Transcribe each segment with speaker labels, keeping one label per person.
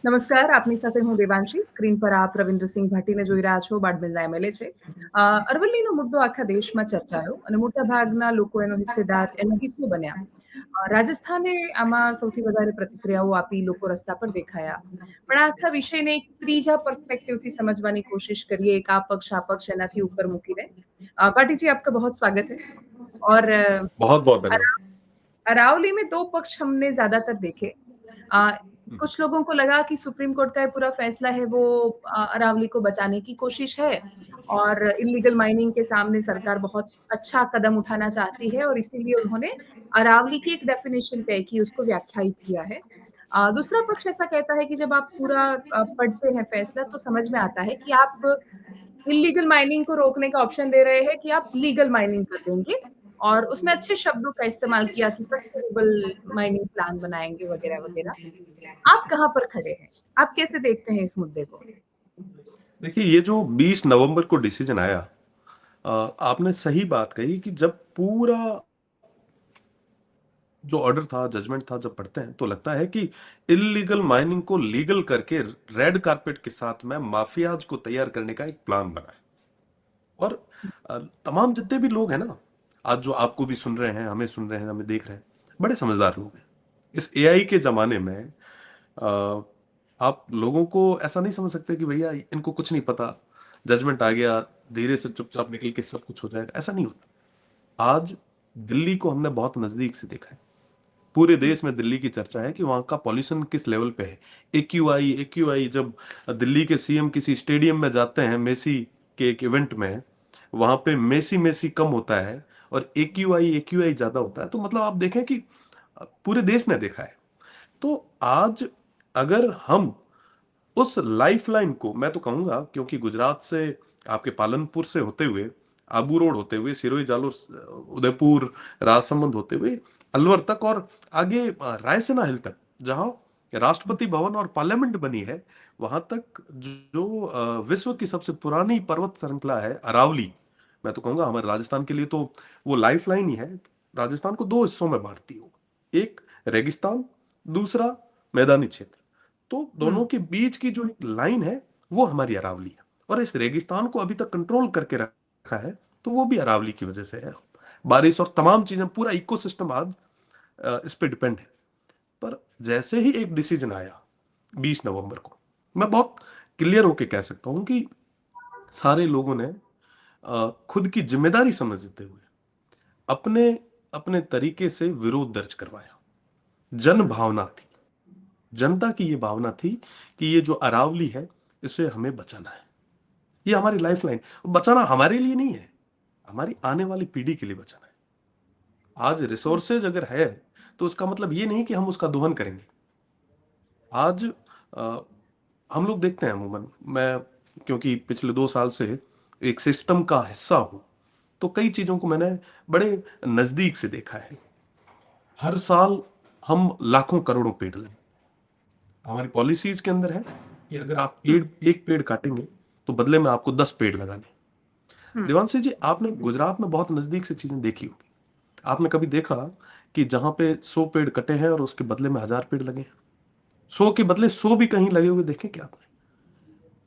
Speaker 1: નમસ્કાર, આપની સાથે હું દેવાંશી. સ્ક્રીન પર આપ રવિન્દ્રસિંહ ભાટીને જોઈ રહ્યા છો, બાડમેરના એમએલએ છે. અરવલ્લીનો મુદ્દો આખા દેશમાં ચર્ચાયો અને મોટાભાગના લોકો એનો હિસ્સેદાર, એનો હિસ્સો બન્યા. રાજસ્થાને આમાં સૌથી વધારે પ્રતિક્રિયાઓ આપી, લોકો રસ્તા પર દેખાયા. પણ આ આખા વિષયને એક ત્રીજા પર્સપેક્ટિવથી સમજવાની કોશિશ કરીએ, એક આ પક્ષ એનાથી ઉપર મૂકીને. पार्टी जी आपका बहुत स्वागत है और
Speaker 2: बहुत बहुत धन्यवाद।
Speaker 1: अरावली में दो पक्ष हमने ज्यादातर देखे। कुछ लोगों को लगा कि सुप्रीम कोर्ट का ये पूरा फैसला है वो अरावली को बचाने की कोशिश है और इलीगल माइनिंग के सामने सरकार बहुत अच्छा कदम उठाना चाहती है और इसीलिए उन्होंने अरावली की एक डेफिनेशन तय की, उसको व्याख्यायित किया है। दूसरा पक्ष ऐसा कहता है कि जब आप पूरा पढ़ते हैं फैसला तो समझ में आता है कि आप इलीगल माइनिंग को रोकने का ऑप्शन दे रहे हैं कि आप लीगल माइनिंग कर देंगे और उसमें अच्छे शब्दों का इस्तेमाल किया कि सस्टेनेबल माइनिंग प्लान बनाएंगे वगैरह वगैरह। आप कहाँ पर खड़े हैं? आप कैसे देखते हैं इस मुद्दे को?
Speaker 2: देखिए, ये जो 20 नवंबर को डिसीजन आया, आपने सही बात कही कि जब पूरा जो ऑर्डर था, जजमेंट था, जब पढ़ते हैं तो लगता है कि इलीगल माइनिंग को लीगल करके रेड कारपेट के साथ में माफियाज को तैयार करने का एक प्लान बना है। और तमाम जितने भी लोग हैं ना, आज जो आपको भी सुन रहे हैं, हमें सुन रहे हैं, हमें देख रहे हैं, बड़े समझदार लोग हैं। इस एआई के जमाने में आप लोगों को ऐसा नहीं समझ सकते कि भैया इनको कुछ नहीं पता, जजमेंट आ गया, धीरे से चुपचाप निकल के सब कुछ हो जाएगा, ऐसा नहीं होता। आज दिल्ली को हमने बहुत नजदीक से देखा है। पूरे देश में दिल्ली की चर्चा है कि वहां का पॉल्यूशन किस लेवल पे है। एक्यूआई जब दिल्ली के सीएम किसी स्टेडियम में जाते हैं, मेसी के एक इवेंट में, वहां पे मेसी मेसी कम होता है और एक्यूआई ज्यादा होता है। तो मतलब आप देखें कि पूरे देश ने देखा है। तो आज अगर हम उस लाइफलाइन को, मैं तो कहूंगा, क्योंकि गुजरात से, आपके पालनपुर से होते हुए, आबू रोड होते हुए, सिरोही जालोर, उदयपुर, राजसमंद होते हुए अलवर तक और आगे रायसेना हिल तक, जहां राष्ट्रपति भवन और पार्लियामेंट बनी है, वहां तक जो विश्व की सबसे पुरानी पर्वत श्रृंखला है अरावली, मैं तो कहूंगा हमारे राजस्थान के लिए तो वो लाइफलाइन ही है। राजस्थान को दो हिस्सों में बांटती हो, एक रेगिस्तान, दूसरा मैदानी क्षेत्र। तो दोनों के बीच की जो एक लाइन है वो हमारी अरावली है, और इस रेगिस्तान को अभी तक कंट्रोल करके रखा है तो वो भी अरावली की वजह से है। बारिश और तमाम चीजें, पूरा इकोसिस्टम आज इस पे डिपेंड है। पर जैसे ही एक डिसीजन आया 20 नवंबर को, मैं बहुत क्लियर होके कह सकता हूं कि सारे लोगों ने खुद की जिम्मेदारी समझते हुए अपने अपने तरीके से विरोध दर्ज करवाया। जन भावना थी, जनता की ये भावना थी कि ये जो अरावली है इसे हमें बचाना है, ये हमारी लाइफलाइन। बचाना हमारे लिए नहीं है, हमारी आने वाली पीढ़ी के लिए बचाना है। आज रिसोर्सेज अगर है तो उसका मतलब ये नहीं कि हम उसका दोहन करेंगे। आज हम लोग देखते हैं, अमूमन मैं क्योंकि पिछले 2 साल से एक सिस्टम का हिस्सा हूं, तो कई चीजों को मैंने बड़े नजदीक से देखा है। हर साल हम लाखों करोड़ों पेड़ लगाते, हमारी पॉलिसीज के अंदर है कि अगर आप एक पेड़ काटेंगे तो बदले में आपको 10 पेड़ लगाने। देवांशी जी, आपने गुजरात में बहुत नजदीक से चीजें देखी होगी। आपने कभी देखा कि जहां पे 100 पेड़ कटे हैं और उसके बदले में 1000 पेड़ लगे हैं? 100 के बदले 100 भी कहीं लगे हुए देखे क्या आपने?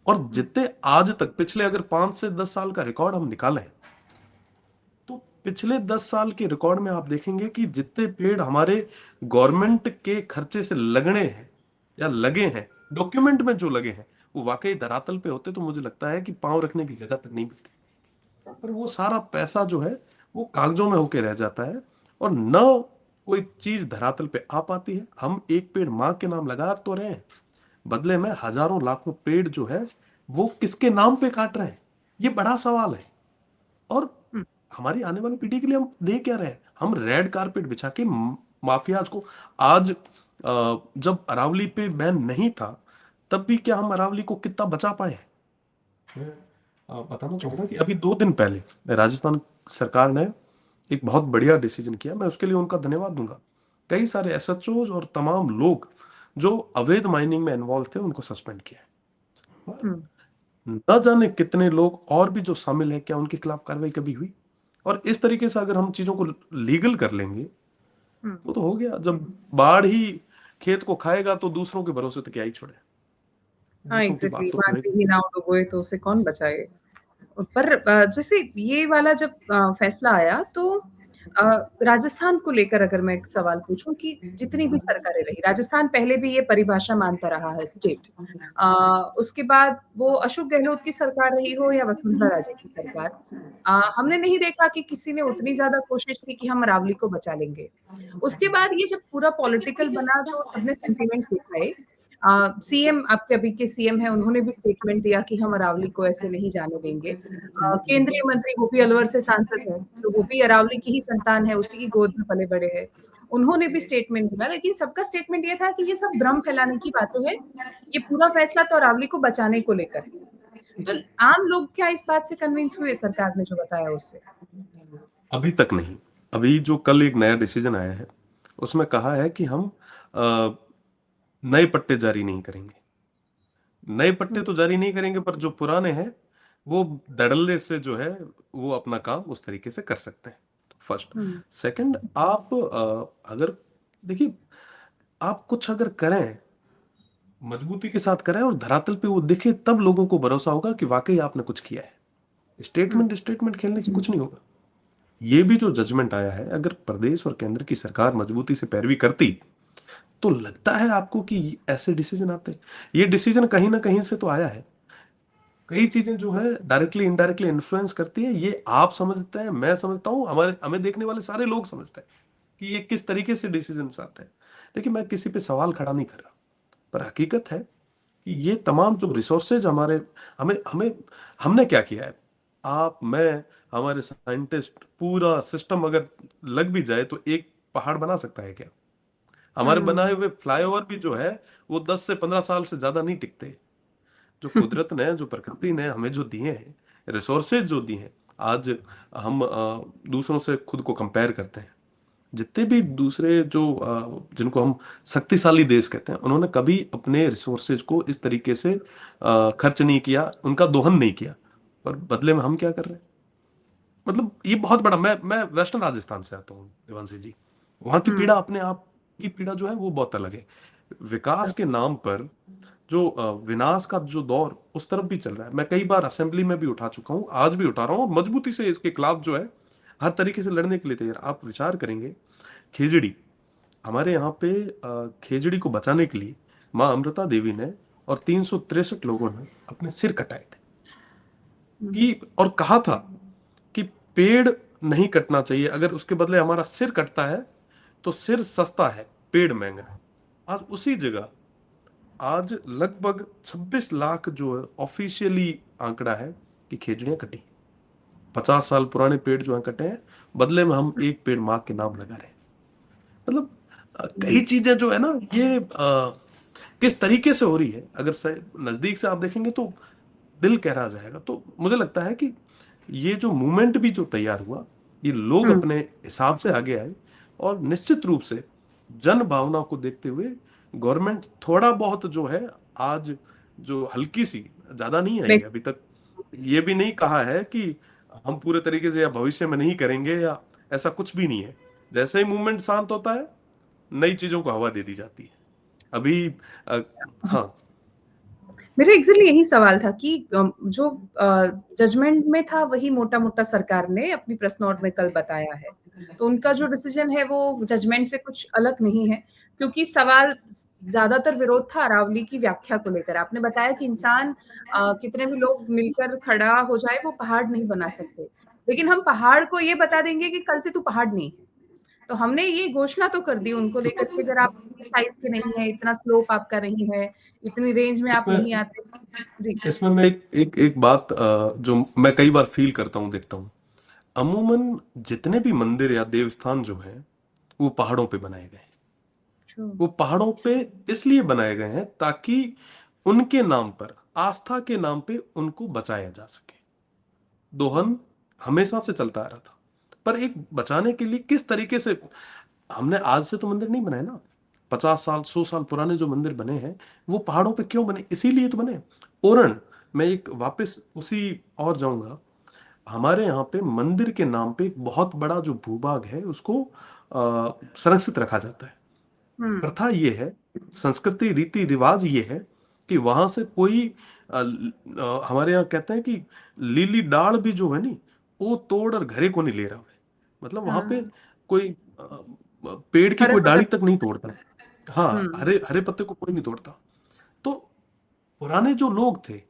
Speaker 2: और जितने आज तक, पिछले अगर 5 से 10 साल का रिकॉर्ड हम निकालें, तो पिछले 10 साल के रिकॉर्ड में आप देखेंगे कि जितने पेड़ हमारे गवर्नमेंट के खर्चे से लगने हैं या लगे हैं, डॉक्यूमेंट में जो लगे हैं, वो वाकई धरातल पे होते तो मुझे लगता है कि पांव रखने की जगह तक नहीं मिलती। पर वो सारा पैसा जो है वो कागजों में होके रह जाता है और न कोई चीज धरातल पे आ पाती है। हम एक पेड़ माँ के नाम लगा तो रहे हैं, बदले में हजारों लाखों पेड़ जो है वो किसके नाम पे काट रहे हैं, ये बड़ा सवाल है। और हमारी आने वाली पीढ़ी के लिए हम दे क्या रहे हैं? हम रेड कारपेट बिछा के माफियाज को, आज जब अरावली पे बैन नहीं था तब भी क्या हम अरावली को कितना बचा पाए हैं? मैं बताना चाहूंगा कि अभी 2 दिन पहले राजस्थान सरकार ने एक बहुत बढ़िया डिसीजन किया, मैं उसके लिए उनका धन्यवाद दूंगा। कई सारे एसएचओज और तमाम लोग जो अवैध माइनिंग में इन्वॉल्व थे उनको सस्पेंड किया है। और न जाने कितने लोग और भी जो शामिल है, क्या उनके खिलाफ कार्रवाई कभी हुई? और इस तरीके से अगर हम चीजों को लीगल कर लेंगे तो हो गया। जब बाढ़ ही खेत को खाएगा तो दूसरों के भरोसे तो क्या ही छोड़े।
Speaker 1: हाँ,
Speaker 2: दूसरों की
Speaker 1: एग्ज़ैक्टली,
Speaker 2: बातों में।
Speaker 1: माझी ही नाव डुबोए तो उसे कौन बचाए? पर जैसे ये वाला जब फैसला आया तो अ, राजस्थान को लेकर अगर मैं एक सवाल पूछूँ कि जितनी भी सरकारें रही, राजस्थान पहले भी ये परिभाषा मानता रहा है स्टेट। उसके बाद वो अशोक गहलोत की सरकार रही हो या वसुंधरा राजे की सरकार, हमने नहीं देखा कि किसी ने उतनी ज़्यादा कोशिश की कि हम अरावली को बचा लेंगे। उसके बाद ये जब पूरा पॉलिटिकल बना तो सबने सेंटिमेंट्स दिखाए। सीएम आपके अभी के सीएम हैं, उन्होंने भी स्टेटमेंट दिया कि हम अरावली को ऐसे नहीं जाने देंगे। केंद्रीय मंत्री गोपी अलवर से सांसद हैं, तो वो भी अरावली की ही संतान है, उसी की गोद में पले-बड़े हैं। उन्होंने भी स्टेटमेंट दिया, लेकिन सबका स्टेटमेंट ये था कि ये सब भ्रम फैलाने की बातें हैं, ये पूरा फैसला तो अरावली को बचाने को लेकर है। तो आम लोग क्या इस बात से कन्विंस हुए सरकार ने जो बताया उससे?
Speaker 2: अभी तक नहीं। अभी जो कल एक नया डिसीजन आया है, उसमें कहा है कि हम अ, नए पट्टे जारी नहीं करेंगे। नए पट्टे
Speaker 1: हुँ,
Speaker 2: तो जारी नहीं करेंगे, पर जो पुराने हैं वो धड़ल्ले से जो है वो अपना काम उस तरीके से कर सकते हैं। फर्स्ट।
Speaker 1: हुँ,
Speaker 2: सेकंड, आप अगर देखिए, आप कुछ अगर करें, मजबूती के साथ करें और धरातल पे वो दिखे, तब लोगों को भरोसा होगा कि वाकई आपने कुछ किया है।
Speaker 1: हुँ,
Speaker 2: स्टेटमेंट स्टेटमेंट खेलने से कुछ नहीं होगा। ये भी जो जजमेंट आया है, अगर प्रदेश और केंद्र की सरकार मजबूती से पैरवी करती, तो लगता है आपको कि ऐसे डिसीजन आते? ये डिसीजन कहीं ना कहीं से तो आया है। कई चीजें जो है डायरेक्टली इनडायरेक्टली इन्फ्लुएंस करती है। ये आप समझते हैं, मैं समझता हूँ, हमारे हमें देखने वाले सारे लोग समझते हैं कि ये किस तरीके से डिसीजन आते हैं। देखिए, मैं किसी पे सवाल खड़ा नहीं कर रहा, पर हकीकत है कि ये तमाम जो रिसोर्सेज हमारे, हमें हमें हमने क्या किया है? आप, मैं, हमारे साइंटिस्ट, पूरा सिस्टम अगर लग भी जाए तो एक पहाड़ बना सकता है क्या? हमारे बनाए
Speaker 1: हुँ।
Speaker 2: हुए फ्लाईओवर भी जो है वो 10 से 15 साल से ज्यादा नहीं टिकते। जो कुदरत ने, जो प्रकृति ने हमें जो दिए हैं, रिसोर्सेज जो दिए हैं, आज हम दूसरों से खुद को कंपेयर करते हैं। जितने भी दूसरे जो जिनको हम शक्तिशाली देश कहते हैं, उन्होंने कभी अपने रिसोर्सेज को इस तरीके से खर्च नहीं किया, उनका दोहन नहीं किया। पर बदले में हम क्या कर रहे हैं? मतलब ये बहुत बड़ा, मैं वेस्टर्न राजस्थान से आता हूँ देवांशी जी। वहां की
Speaker 1: हुँ,
Speaker 2: पीड़ा, अपने आप की पीड़ा जो है वो बहुत अलग है। विकास के नाम पर जो विनाश का जो दौर उस तरफ भी चल रहा है। मैं कई बार असेंबली में भी उठा चुका हूँ, आज भी उठा रहा हूँ, और मजबूती से इसके खिलाफ जो है हर तरीके से लड़ने के लिए तैयार। आप विचार करेंगे, खेजड़ी, हमारे यहाँ पे खेजड़ी को बचाने के लिए माँ अमृता देवी ने और 363 लोगों ने अपने सिर कटाए थे,
Speaker 1: हुँ,
Speaker 2: कि और कहा था कि पेड़ नहीं कटना चाहिए, अगर उसके बदले हमारा सिर कटता है तो सिर सस्ता है, पेड़ महंगा है। आज उसी जगह, आज लगभग 26 लाख जो है ऑफिशियली आंकड़ा है कि खेजड़ियां कटी। 50 साल पुराने पेड़ जो है कटे हैं, बदले में हम एक पेड़ माँ के नाम लगा रहे हैं। मतलब कई चीजें जो है ना, ये किस तरीके से हो रही है, अगर नजदीक से आप देखेंगे तो दिल कह रहा जाएगा। तो मुझे लगता है कि ये जो मूवमेंट भी जो तैयार हुआ, ये लोग
Speaker 1: हुँ,
Speaker 2: अपने हिसाब से आगे आए, और निश्चित रूप से जन भावना को देखते हुए गवर्नमेंट थोड़ा बहुत जो है, आज जो हल्की सी, ज्यादा नहीं आई
Speaker 1: मैं
Speaker 2: है अभी तक। ये भी नहीं कहा है कि हम पूरे तरीके से या भविष्य में नहीं करेंगे, या ऐसा कुछ भी नहीं है। जैसे ही मूवमेंट शांत होता है, नई चीजों को हवा दे दी जाती है। अभी हाँ।
Speaker 1: मेरा एग्ज़ैक्टली यही सवाल था कि जो जजमेंट में था वही मोटा-मोटा सरकार ने अपनी प्रेस नोट में कल बताया है। तो उनका जो डिसीज़न है वो जजमेंट से कुछ अलग नहीं है, क्योंकि सवाल ज़्यादातर विरोध था अरावली की व्याख्या को लेकर। आपने बताया कि इंसान कितने भी लोग मिलकर खड़ा हो जाए वो पहाड़ नहीं बना सकते। लेकिन हम पहाड़ को ये बता देंगे कि कल से तू पहाड़ नहीं है। तो हमने ये घोषणा तो कर दी उनको लेकर के अगर आप इतने साइज़ के नहीं है, इतना स्लोप आपका नहीं है, इतनी रेंज में आप
Speaker 2: इसमें
Speaker 1: नहीं आते। जी।
Speaker 2: इसमें मैं एक बात जो मैं कई बार फील करता हूँ, देखता हूँ, अमूमन जितने भी मंदिर या देवस्थान जो हैं, वो पहाड़ों पे बनाए गए हैं।
Speaker 1: ट्रू।
Speaker 2: वो पहाड़ों पे इसलिए बनाए गए हैं ताकि उनके नाम पर, आस्था के नाम पे उनको बचाया जा सके। दोहन हमेशा से चलता आ रहा था, पर एक बचाने के लिए किस तरीके से, हमने आज से तो मंदिर नहीं बनाए ना। 50 साल 100 साल पुराने जो मंदिर बने हैं, वो पहाड़ों पे क्यों बने? इसीलिए तो बने। ओरण, मैं एक वापस उसी और जाऊंगा। हमारे यहाँ पे मंदिर के नाम पे एक बहुत बड़ा जो भूभाग है, उसको संरक्षित रखा जाता है।
Speaker 1: हुँ,
Speaker 2: प्रथा ये है, संस्कृति रीति रिवाज ये है कि वहां से कोई हमारे यहाँ कहते हैं कि लीली डाढ़ भी जो है नी, वो तोड़ और घरे को नहीं ले रहा है। मतलब वहां पे
Speaker 1: हाँ,
Speaker 2: कोई पेड़ की
Speaker 1: हरे
Speaker 2: कोई
Speaker 1: पत्ते।
Speaker 2: डाली तक नहीं तोड़ता है। हाँ,
Speaker 1: हम्म।
Speaker 2: हरे हरे पत्ते को कोई नहीं तोड़ता। तो पुराने जो लोग थे,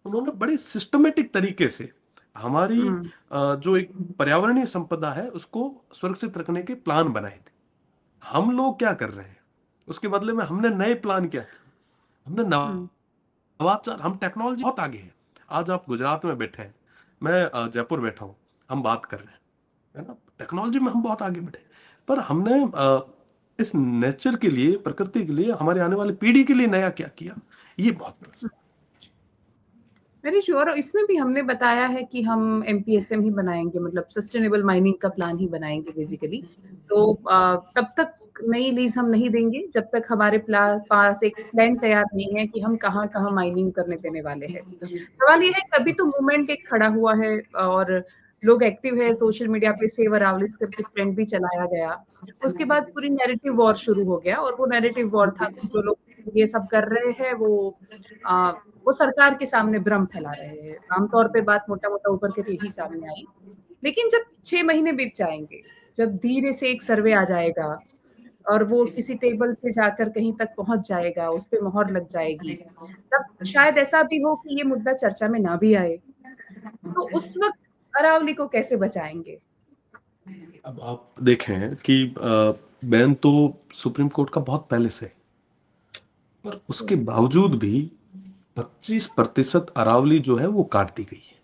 Speaker 2: उन्होंने बड़े सिस्टमेटिक तरीके से हमारी
Speaker 1: हम्म।
Speaker 2: जो एक पर्यावरणीय संपदा है उसको सुरक्षित रखने के प्लान बनाए थे। हम लोग क्या कर रहे हैं, उसके बदले में हमने नए प्लान क्या थे, हमने
Speaker 1: हम्म।
Speaker 2: नवाचार, हम टेक्नोलॉजी बहुत आगे हैं। आज आप गुजरात में बैठे हैं, मैं जयपुर बैठा हूँ, हम बात कर रहे हैं, है ना, टेक्नोलॉजी में हम बहुत आगे बढ़े। पर हमने इस नेचर के लिए, प्रकृति के लिए, हमारे आने वाली पीढ़ी के लिए नया क्या किया, ये बहुत बड़ा सवाल
Speaker 1: वेरी श्योर। और इसमें भी हमने बताया है कि हम एमपीएसएम ही बनाएंगे, मतलब सस्टेनेबल माइनिंग का प्लान ही बनाएंगे बेसिकली। तो तब तक नई लीज हम नहीं देंगे जब तक हमारे पास एक प्लान तैयार नहीं है कि हम कहाँ कहाँ माइनिंग करने देने वाले हैं। सवाल ये है, कभी तो मूवमेंट एक खड़ा हुआ है और लोग एक्टिव है, सोशल मीडिया पे सेव अरावलीज करके ट्रेंड भी चलाया गया। उसके बाद पूरी नैरेटिव वॉर शुरू हो गया, और वो नैरेटिव वॉर था कि जो लोग ये सब कर रहे हैं आ, वो सरकार के सामने भ्रम फैला रहे हैं। आमतौर पे बात मोटा मोटा ऊपर के ही सामने आई। लेकिन जब 6 महीने बीत जाएंगे, जब धीरे से एक सर्वे आ जाएगा और वो किसी टेबल से जाकर कहीं तक पहुंच जाएगा, उस पे मोहर लग जाएगी, तब शायद ऐसा भी हो कि ये मुद्दा चर्चा में ना भी आए। तो उस वक्त अरावली को कैसे बचाएंगे?
Speaker 2: है। अब आप देखें कि बैन तो सुप्रीम कोर्ट का बहुत पहले से है, पर उसके बावजूद भी 25% अरावली जो है वो काट दी गई है।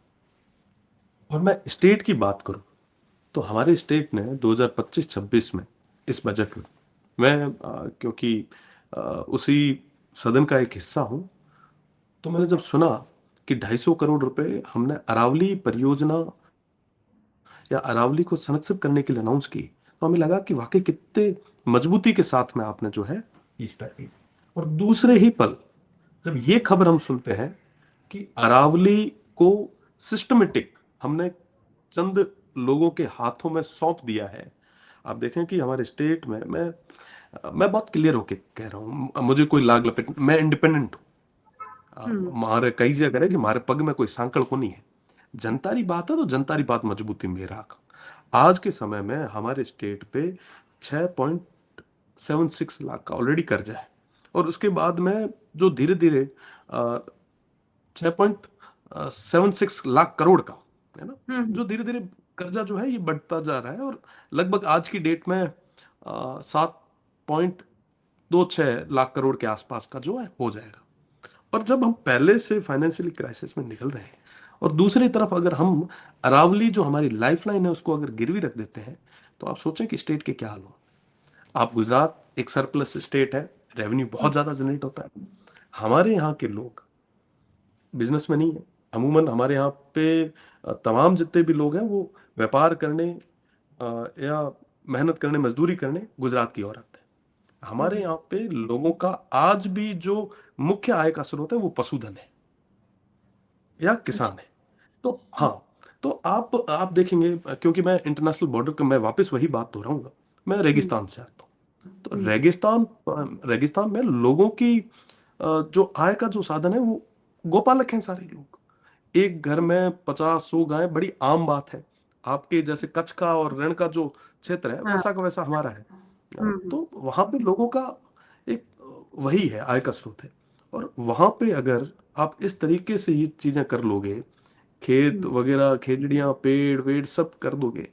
Speaker 2: और मैं स्टेट की बात करूं, तो हमारे स्टेट ने 2025-26 में इस बजट में, मैं क्योंकि उसी सदन का एक हिस्सा हूं, तो मैंने जब सुना कि 250 करोड़ रुपए हमने अरावली परियोजना या अरावली को संरक्षित करने के लिए अनाउंस की, तो हमें लगा कि वाकई कितने मजबूती के साथ में आपने जो है ये स्टार्ट की। और दूसरे ही पल जब ये खबर हम सुनते हैं कि अरावली को सिस्टमेटिक हमने चंद लोगों के हाथों में सौंप दिया है। आप देखें कि हमारे स्टेट में, मैं बहुत क्लियर होके कह रहा हूँ, मुझे कोई लाग लपेट, मैं इंडिपेंडेंट
Speaker 1: हम्म।
Speaker 2: हूँ। मारे कई जगह है कि मारे पग में कोई सांकड़ को नहीं है। जनतारी बात है तो जनतारी बात मजबूती में रहा। आज के समय में हमारे स्टेट पे 6.76 लाख का ऑलरेडी कर्जा है, और उसके बाद में जो धीरे धीरे 6.76 लाख करोड़ का, है ना,
Speaker 1: हम्म।
Speaker 2: जो धीरे धीरे कर्जा जो है ये बढ़ता जा रहा है, और लगभग आज की डेट में 7.26 लाख करोड़ के आसपास का जो है हो जाएगा। और जब हम पहले से फाइनेंशियली क्राइसिस में निकल रहे हैं, और दूसरी तरफ अगर हम अरावली जो हमारी लाइफलाइन है उसको अगर गिरवी रख देते हैं, तो आप सोचें कि स्टेट के क्या हाल हो। आप गुजरात एक सरप्लस स्टेट है, रेवेन्यू बहुत ज्यादा जनरेट होता है। हमारे यहाँ के लोग बिजनेस में नहीं है। अमूमन हमारे यहाँ पे तमाम जितने भी लोग हैं वो व्यापार करने या मेहनत करने, मजदूरी करने गुजरात की ओर आते हैं। हमारे यहाँ पे लोगों का आज भी जो मुख्य आय का स्रोत है वो पशुधन है या
Speaker 1: अच्छा।
Speaker 2: किसान है। तो हाँ, तो आप देखेंगे, क्योंकि मैं इंटरनेशनल बॉर्डर का, मैं वापस वही बात दोहराऊंगा, मैं
Speaker 1: हम्म।
Speaker 2: रेगिस्तान से आता हूँ। तो
Speaker 1: हम्म।
Speaker 2: रेगिस्तान रेगिस्तान में लोगों की जो आय का जो साधन है वो गोपालक हैं सारे लोग। एक घर में 50-100 गाय बड़ी आम बात है। आपके जैसे कच्छ का और रण का जो क्षेत्र है
Speaker 1: हाँ।
Speaker 2: वैसा का वैसा हमारा है।
Speaker 1: हम्म।
Speaker 2: तो वहां पे लोगों का एक वही है, आय का स्रोत है। और वहां पे अगर आप इस तरीके से ये चीजें कर लोगे, खेत
Speaker 1: हम्म।
Speaker 2: वगैरह, खेजड़ियां, पेड़ वेड़ सब कर दोगे,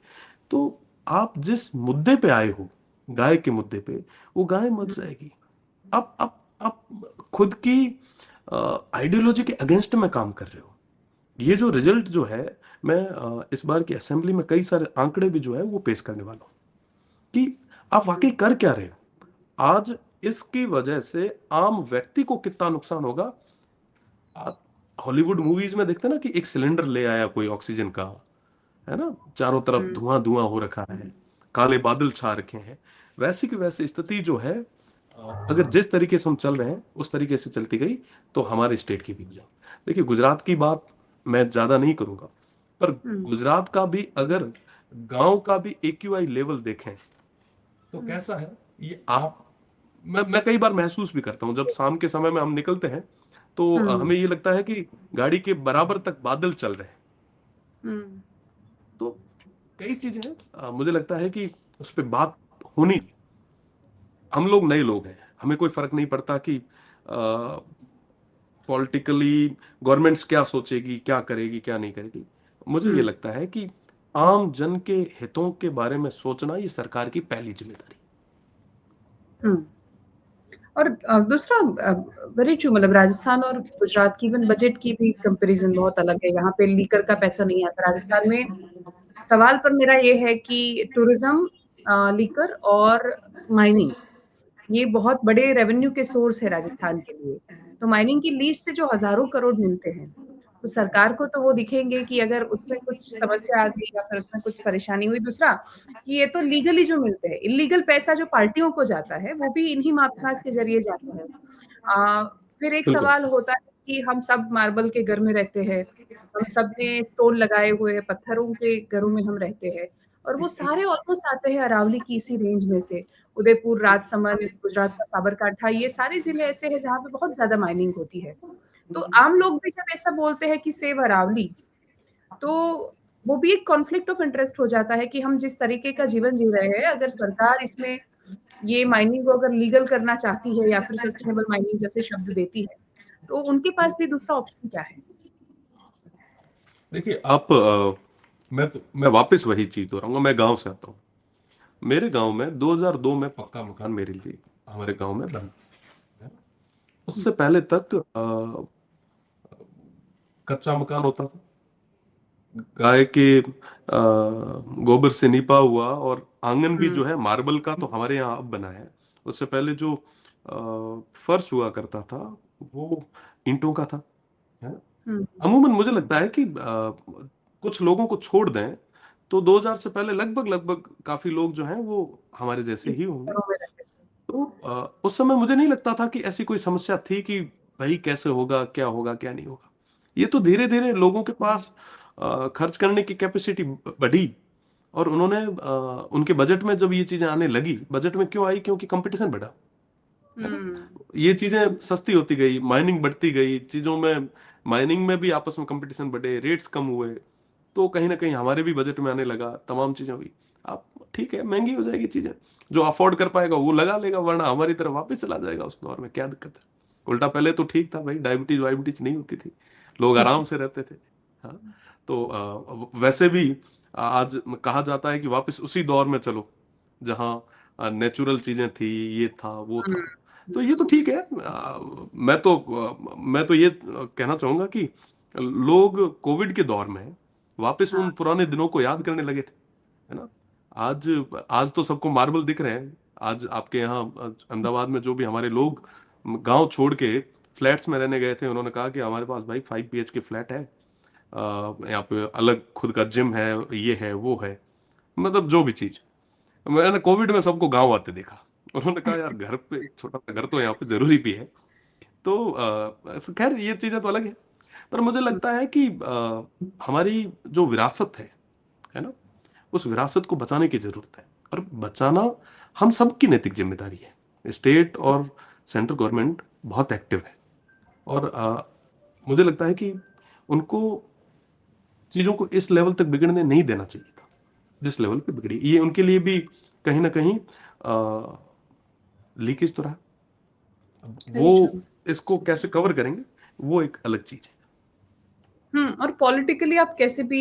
Speaker 2: तो आप जिस मुद्दे पे आए हो, गाय के मुद्दे पे, वो गाय मर जाएगी। आप खुद की आइडियोलॉजी के अगेंस्ट में काम कर रहे हो। ये जो रिजल्ट जो है, मैं इस बार की असेंबली में कई सारे आंकड़े भी जो है वो पेश करने वाला हूँ कि आप वाकई कर क्या रहे हो। आज इसकी वजह से आम व्यक्ति को कितना नुकसान होगा। आप हॉलीवुड मूवीज में देखते हैं ना कि एक सिलेंडर ले आया कोई ऑक्सीजन का, है ना, चारों तरफ
Speaker 1: हम्म।
Speaker 2: धुआं धुआं हो रखा है, काले बादल छा रखे हैं। वैसी की वैसी स्थिति जो है, अगर जिस तरीके से हम चल रहे हैं उस तरीके से चलती गई तो हमारे स्टेट की भी हो जाए। देखिए, गुजरात की बात मैं ज्यादा नहीं करूंगा, पर
Speaker 1: हम्म।
Speaker 2: गुजरात का भी अगर गांव का भी एक्यूआई लेवल देखें तो कैसा है ये आप, मैं कई बार महसूस भी करता हूँ जब शाम के समय में हम निकलते हैं, तो
Speaker 1: हम्म
Speaker 2: हमें ये लगता है कि गाड़ी के बराबर तक बादल चल रहे हैं।
Speaker 1: हम्म
Speaker 2: तो कई चीजें हैं, मुझे लगता है कि उस पर बात होनी। हम लोग नए लोग हैं, हमें कोई फर्क नहीं पड़ता कि पॉलिटिकली गवर्नमेंट्स क्या सोचेगी, क्या करेगी, क्या नहीं करेगी। मुझे ये
Speaker 1: हम्म
Speaker 2: लगता है कि आम जन के हितों के बारे में सोचना ये सरकार की पहली जिम्मेदारी।
Speaker 1: हम्म। और दूसरा, वेरी ट्रू, मतलब राजस्थान और गुजरात की इवन बजट की भी कंपैरिजन बहुत अलग है। यहाँ पे लीकर का पैसा नहीं आता राजस्थान में। सवाल पर मेरा ये है कि टूरिज्म, लीकर और माइनिंग, ये बहुत बड़े रेवेन्यू के सोर्स है राजस्थान के लिए। तो माइनिंग की लीज से जो हजारों करोड़ मिलते हैं, तो सरकार को तो वो दिखेंगे कि अगर उसमें कुछ समस्या आ गई या फिर उसमें कुछ परेशानी हुई। दूसरा कि ये तो लीगली जो मिलते हैं, इलीगल पैसा जो पार्टियों को जाता है वो भी इन्हीं माफियाज के जरिए जाता है। आ, फिर एक
Speaker 2: बिल्कुल।
Speaker 1: सवाल होता है कि हम सब मार्बल के घर में रहते हैं, हम सब ने स्टोन लगाए हुए हैं, पत्थरों के घरों में हम रहते हैं, और वो सारे ऑलमोस्ट आते हैं अरावली की इसी रेंज में से। उदयपुर, राजसमंद, गुजरात का साबरकांठा, ये सारे जिले ऐसे हैं जहाँ पे बहुत ज्यादा माइनिंग होती है। तो आम लोग भी जब ऐसा बोलते हैं कि सेव अरावली, तो वो भी एक कॉन्फ्लिक्ट ऑफ इंटरेस्ट हो जाता है कि हम जिस तरीके का जीवन जी रहे हैं, अगर सरकार इसमें ये माइनिंग को अगर लीगल करना चाहती है या फिर सस्टेनेबल माइनिंग जैसे शब्द देती है, तो उनके पास भी दूसरा ऑप्शन क्या है?
Speaker 2: देखिए आप, मैं वापस वही चीज दोहराऊंगा। मैं गांव से आता हूँ। मेरे गांव में 2002 में पक्का मकान मेरे लिए हमारे गांव में बना। उससे पहले तक कच्चा मकान होता था, गाय के गोबर से निपा हुआ, और आंगन भी
Speaker 1: हम्म
Speaker 2: जो है मार्बल का तो हमारे यहाँ अब बना है। उससे पहले जो फर्श हुआ करता था वो ईंटों का था, है ना।
Speaker 1: हम्म
Speaker 2: अमूमन मुझे लगता है कि कुछ लोगों को छोड़ दें तो 2000 से पहले लगभग लगभग काफी लोग जो हैं वो हमारे जैसे
Speaker 1: इस
Speaker 2: ही होंगे।
Speaker 1: घरों में रहते थे।
Speaker 2: तो उस समय मुझे नहीं लगता था कि ऐसी कोई समस्या थी कि भाई कैसे होगा क्या नहीं होगा। ये तो धीरे धीरे लोगों के पास खर्च करने की कैपेसिटी बढ़ी, और उन्होंने उनके बजट में जब ये चीजें आने लगी, बजट में क्यों आई, क्योंकि कंपटीशन बढ़ा, है ना।
Speaker 1: हम्म
Speaker 2: ये चीजें सस्ती होती गई, माइनिंग बढ़ती गई चीजों में, माइनिंग में भी आपस में कंपटीशन बढ़े, रेट्स कम हुए, तो कहीं ना कहीं हमारे भी बजट में आने लगा, तमाम चीजें हुई। आप ठीक है, महंगी हो जाएगी चीजें, जो अफोर्ड कर पाएगा वो लगा लेगा, वरना हमारी तरफ वापस चला जाएगा उस दौर में, क्या दिक्कत है। उल्टा पहले तो ठीक था भाई, डायबिटीज वाइबिटीज नहीं होती थी, लोग आराम से रहते थे। हाँ। तो वैसे भी आज कहा जाता है कि वापस उसी दौर में चलो जहाँ नेचुरल चीजें थी, ये था वो
Speaker 1: हम्म
Speaker 2: था। तो ये तो ठीक है। मैं तो ये कहना चाहूंगा कि लोग कोविड के दौर में वापस
Speaker 1: हाँ
Speaker 2: उन पुराने दिनों को याद करने लगे थे, है ना। आज आज तो सबको मार्बल दिख रहे हैं। आज आपके यहाँ अहमदाबाद में जो भी हमारे लोग गांव छोड़ के फ्लैट्स में रहने गए थे, उन्होंने कहा कि हमारे पास भाई 5 BHK फ्लैट है, यहाँ पे अलग खुद का जिम है, ये है वो है, मतलब जो भी चीज। मैंने कोविड में सबको गांव आते देखा। उन्होंने कहा यार घर पे एक छोटा सा घर तो यहाँ पे जरूरी भी है। तो खैर ये चीजें तो अलग है। पर मुझे लगता है कि हमारी जो विरासत है ना, उस विरासत को बचाने की जरूरत है, और बचाना हम सबकी नैतिक जिम्मेदारी है। स्टेट और सेंट्रल गवर्नमेंट बहुत एक्टिव है, और मुझे लगता है कि उनको चीजों को इस लेवल तक बिगड़ने नहीं देना चाहिए था जिस लेवल पे बिगड़ी। ये उनके लिए भी कहीं ना कहीं लीकेज तो रहा। अब वो
Speaker 1: वेरी ट्रू।
Speaker 2: इसको कैसे कवर करेंगे वो एक अलग चीज
Speaker 1: और पॉलिटिकली आप कैसे भी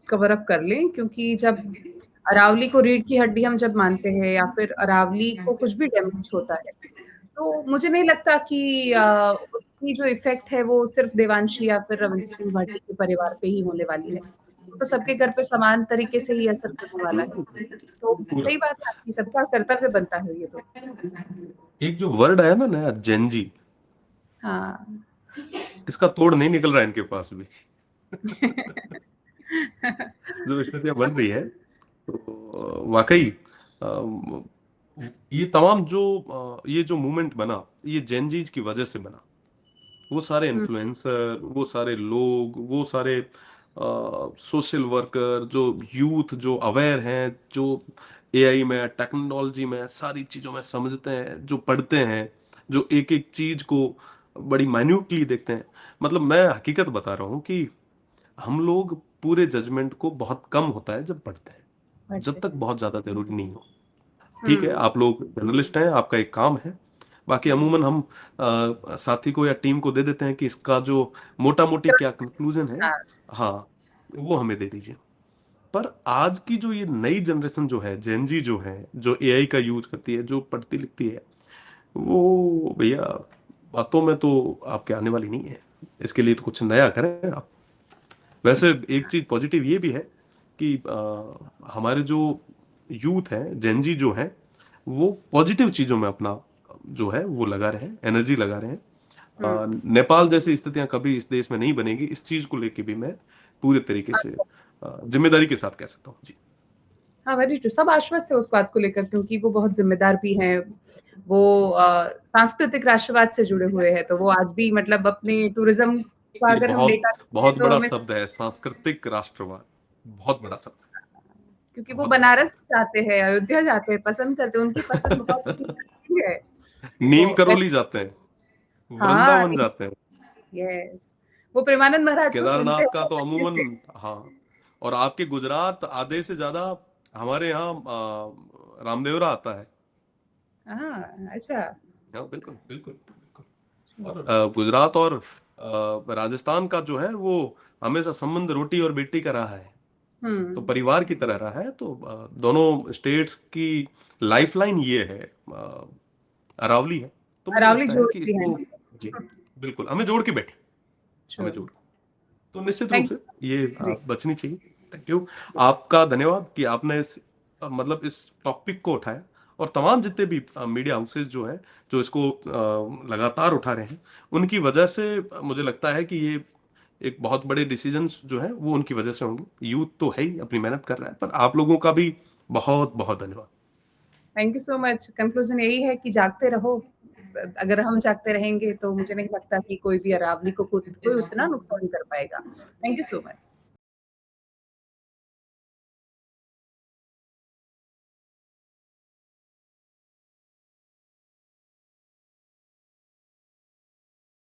Speaker 1: कवर अप कर लें, क्योंकि जब अरावली को रीढ़ की हड्डी हम जब मानते हैं या फिर अरावली को कुछ भी डैमेज होता है, तो मुझे नहीं लगता कि उसकी जो इफेक्ट है वो सिर्फ देवांशी या फिर रविंद्र सिंह भाटी के परिवार पे ही होने वाली है। तो सबके घर पे समान तरीके से ही असर करने वाला है। तो
Speaker 2: है।
Speaker 1: सही बात है आपकी, सबका कर्तव्य बनता है ये तो।
Speaker 2: एक जो वर्ड आया ना नया, जेनजी,
Speaker 1: हाँ।
Speaker 2: इसका तोड़ नहीं निकल रहा है इनके पास भी। जो स्थितियां बन रही है, तो वाकई ये तमाम जो ये जो मूवमेंट बना, ये जेनजीज की वजह से बना। वो सारे
Speaker 1: हुँ,
Speaker 2: इन्फ्लुएंसर, वो सारे लोग, वो सारे सोशल वर्कर, जो यूथ जो अवेयर हैं, जो एआई में, टेक्नोलॉजी में, सारी चीजों में समझते हैं, जो पढ़ते हैं, जो एक एक चीज को बड़ी माइन्यूटली देखते हैं। मतलब मैं हकीकत बता रहा हूँ कि हम लोग पूरे जजमेंट को बहुत कम होता है जब पढ़ते हैं, जब
Speaker 1: बढ़ते
Speaker 2: तक बहुत ज्यादा जरूरी नहीं हो। ठीक है,
Speaker 1: हुँ,
Speaker 2: आप लोग जर्नलिस्ट हैं, आपका एक काम है। बाकी अमूमन हम साथी को या टीम को दे देते हैं कि इसका जो मोटा मोटी क्या कंक्लूजन है,
Speaker 1: हाँ,
Speaker 2: हाँ, वो हमें दे दीजिए। पर आज की जो ये नई जनरेशन जो है, जेनजी जो है, जो एआई का यूज करती है, जो पढ़ती लिखती है, वो भैया बातों में तो आपके आने वाली नहीं है। इसके लिए तो कुछ नया करें आप। वैसे एक चीज पॉजिटिव ये भी है कि हमारे जो यूथ है, जेनजी जो है, वो पॉजिटिव चीजों में अपना जो है वो लगा रहे हैं, एनर्जी लगा रहे हैं।
Speaker 1: हुँ।
Speaker 2: नेपाल जैसी स्थितियां कभी इस देश में नहीं बनेगी, इस चीज को लेके भी मैं पूरे तरीके से जिम्मेदारी के साथ कह सकता हूँ जी।
Speaker 1: हाँ, वेरी ट्रू। सब आश्वस्त है उस बात को लेकर क्योंकि वो बहुत ज़िम्मेदार भी हैं। वो सांस्कृतिक राष्ट्रवाद से जुड़े हुए हैं, तो वो आज भी मतलब अपने टूरिज़्म का
Speaker 2: ये
Speaker 1: अगर हम
Speaker 2: बहुत
Speaker 1: डेटा देखें
Speaker 2: बहुत
Speaker 1: तो
Speaker 2: बड़ा
Speaker 1: हमें
Speaker 2: शब्द है, सांस्कृतिक राष्ट्रवाद। बहुत बड़ा शब्द है।
Speaker 1: क्योंकि वो
Speaker 2: बहुत बड़ा शब्द
Speaker 1: बनारस जाते हैं, अयोध्या जाते हैं, पसंद करते हैं, उनकी पसंद बहुत अलग है।
Speaker 2: है।
Speaker 1: वो
Speaker 2: नीम करोली जाते हैं,
Speaker 1: हाँ,
Speaker 2: वृंदावन जाते हैं।
Speaker 1: यस। वो प्रेमानंद महाराज को सुनते
Speaker 2: केदारनाथ
Speaker 1: हैं
Speaker 2: का तो
Speaker 1: अच्छे
Speaker 2: अमूमन,
Speaker 1: से।
Speaker 2: हाँ। और आपके गुजरात आधे से ज्यादा हमारे यहाँ रामदेवरा आता है।
Speaker 1: हाँ, अच्छा।
Speaker 2: हाँ, बिल्कुल बिल्कुल बिल्कुल। और गुजरात और राजस्थान का जो है वो हमेशा संबंध रोटी और बेटी का रहा है,
Speaker 1: हुँ।
Speaker 2: तो परिवार की तरह रहा है। तो दोनों स्टेट्स की लाइफलाइन ये है, अरावली है। तो मुझे
Speaker 1: अरावली
Speaker 2: लगता है कि
Speaker 1: जोड़ती हैं।
Speaker 2: इसको, जी, बिल्कुल हमें जोड़ के बैठे, हमें
Speaker 1: श्योर।
Speaker 2: जोड़, तो निश्चित रूप
Speaker 1: थैंक यू
Speaker 2: से
Speaker 1: सो
Speaker 2: ये
Speaker 1: मच। जी।
Speaker 2: बचनी चाहिए। Thank you. आपका धन्यवाद कि आपने इस मतलब इस टॉपिक को उठाया। और तमाम जितने भी मीडिया हाउसेस जो है, जो इसको लगातार उठा रहे हैं, उनकी वजह से मुझे लगता है कि ये एक बहुत बड़े डिसीजंस जो है वो उनकी वजह से होंगे। यूथ तो है ही, अपनी मेहनत कर रहा है, पर आप लोगों का भी बहुत बहुत धन्यवाद।
Speaker 1: Thank you so much. Conclusion यही है कि जागते रहो। अगर हम जागते रहेंगे तो मुझे नहीं लगता कि कोई भी अरावली को कोई उतना नुकसान कर पाएगा। Thank you so much.